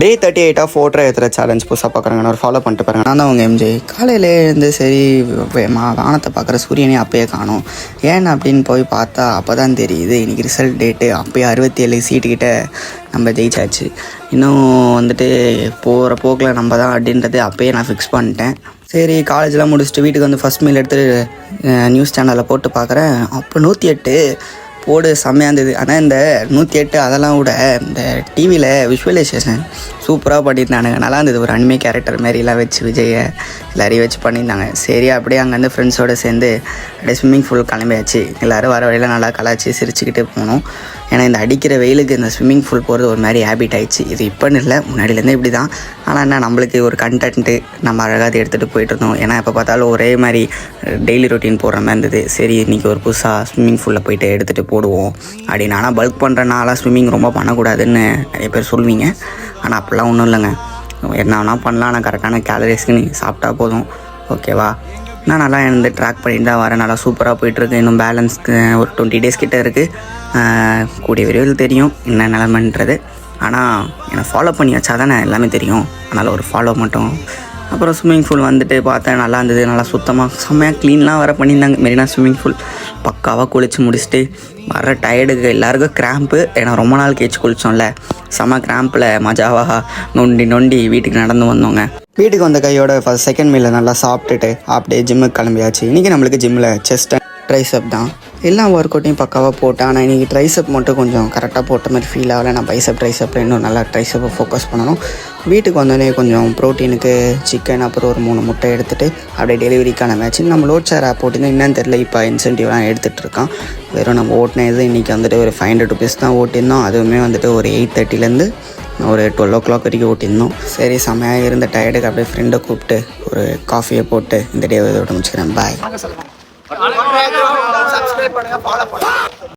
டே 38 photo ஏற்றுற challenge புதுசாக பார்க்குறாங்க. ஒரு ஃபாலோ பண்ணிட்டு பாருங்க. நான் தான் அவங்க எம்ஜே. காலையில் இருந்து சரி வானத்தை பார்க்குற சூரியனே அப்பயே காணும். ஏன் அப்படின்னு போய் பார்த்தா அப்போ தான் தெரியுது இன்றைக்கி ரிசல்ட் டேட்டு. அப்போயே 67 சீட்டுக்கிட்ட நம்ம ஜெயிச்சாச்சு. இன்னும் வந்துட்டு போகிற போக்கில் நம்ம தான் அப்படின்றது அப்போயே நான் ஃபிக்ஸ் பண்ணிட்டேன். சரி காலேஜெலாம் முடிச்சுட்டு வீட்டுக்கு வந்து ஃபஸ்ட் மீல் எடுத்துகிட்டு நியூஸ் சேனலில் போட்டு பார்க்குறேன். அப்போ 108 போடு செம்மையாக இருந்தது. ஆனால் இந்த 108 அதெல்லாம் விட இந்த டிவியில் விஷுவலைசேஷன் சூப்பராக பண்ணியிருந்தானுங்க. நல்லா இருந்தது. ஒரு அனிமே கேரக்டர் மாரிலாம் வச்சு விஜயை எல்லாரையும் வச்சு பண்ணியிருந்தாங்க. சரி அப்படியே அங்கேருந்து ஃப்ரெண்ட்ஸோடு சேர்ந்து அப்படியே ஸ்விம்மிங் பூல் கிளம்பியாச்சு. எல்லோரும் வர வழியில் நல்லா கலாச்சி சிரிச்சுக்கிட்டே போனோம். ஏன்னா இந்த அடிக்கிற வெயிலுக்கு இந்த ஸ்விம்மிங் பூல் போகிறது ஒரு மாதிரி ஹேபிட் ஆகிடுச்சு. இது இப்போன்னு இல்லை, முன்னாடியிலேருந்து இப்படி தான். ஆனால் என்ன நம்மளுக்கு ஒரு கண்டென்ட்டு நம்ம அழகாக எடுத்துகிட்டு போயிட்டுருந்தோம். ஏன்னா எப்போ பார்த்தாலும் ஒரே மாதிரி டெய்லி ரொட்டீன் போடுற மாதிரி இருந்தது. சரி இன்றைக்கி ஒரு புதுசாக ஸ்விம்மிங் பூலில் போயிட்டு எடுத்துகிட்டு போடுவோம் அப்படின்னு. ஆனால் பல்க் பண்ணுறனால ஸ்விம்மிங் ரொம்ப பண்ணக்கூடாதுன்னு நிறைய பேர் சொல்வீங்க. ஆனால் அப்படிலாம் ஒன்றும் இல்லைங்க. என்ன வேணால் பண்ணலாம். ஆனால் கரெக்டான கேலரிஸ்க்கு நீ சாப்பிட்டா போதும். ஓகேவா? நான் நல்லா இருந்து ட்ராக் பண்ணிட்டு தான் வரேன். நல்லா சூப்பராக போயிட்டுருக்கு. இன்னும் பேலன்ஸ்க்கு ஒரு 20 டேஸ் கிட்டே இருக்குது. கூடிய விரைவில் தெரியும் என்ன நிலமன்றது. ஆனால் என்னை ஃபாலோ பண்ணி வச்சா தானே எல்லாமே தெரியும். அதனால் ஒரு ஃபாலோ மட்டும். அப்புறம் ஸ்விம்மிங் பூல் வந்துட்டு பார்த்தேன். நல்லா இருந்தது. நல்லா சுத்தமாக செம்மையாக க்ளீன்லாம் வர பண்ணியிருந்தாங்க. மெரினா ஸ்விம்மிங் பூல் பக்காவாக குளித்து முடிச்சுட்டு வர டயர்டுக்கு எல்லாருக்கும் கிராம்ப்பு. ஏன்னா ரொம்ப நாள் கேச்சு குளித்தோம்ல, செம்ம கிராம்பில் மஜாவாக நொண்டி வீட்டுக்கு நடந்து வந்தோங்க. வீட்டுக்கு வந்த கையோட ஃபஸ்ட் செகண்ட் மீலில் நல்லா சாப்பிட்டுட்டு அப்படியே ஜிம்முக்கு கிளம்பியாச்சு. இன்றைக்கி நம்மளுக்கு ஜிம்மில் செஸ்ட் அண்ட் ட்ரைசப் தான். எல்லா ஒர்க் அவுட்டையும் பக்காவாக போட்டேன். ஆனால் இன்றைக்கி ட்ரைசப் மட்டும் கொஞ்சம் கரெக்டாக போட்ட மாதிரி ஃபீல் ஆகலை. நான் ட்ரைசப்பில் இன்னும் நல்லா ட்ரைசப்பை ஃபோக்கஸ் பண்ணணும். வீட்டுக்கு வந்தோடனே கொஞ்சம் ப்ரோட்டீனுக்கு சிக்கன் அப்புறம் ஒரு 3 முட்டை எடுத்துகிட்டு அப்படியே டெலிவரிக்கான மேட்ச் நம்ம லோட் ஷேர் ஆப் போட்டிங்கன்னா என்னன்னு தெரியல. இப்போ இன்சென்டிவ்லாம் எடுத்துகிட்டு இருக்கான். வெறும் நம்ம ஓட்டின இது இன்றைக்கி வந்துட்டு ஒரு 500 ருபீஸ் தான் ஓட்டியிருந்தோம். அதுவுமே வந்துட்டு ஒரு 8:30லேருந்து ஒரு 12 o'clock வரைக்கும் ஓட்டியிருந்தோம். சரி செம்மையாக இருந்த டயர்டுக்கு அப்படியே ஃப்ரெண்டை கூப்பிட்டு ஒரு காஃபியை போட்டு இந்த டே இதோட முடிச்சுக்கிறேன். பாய்.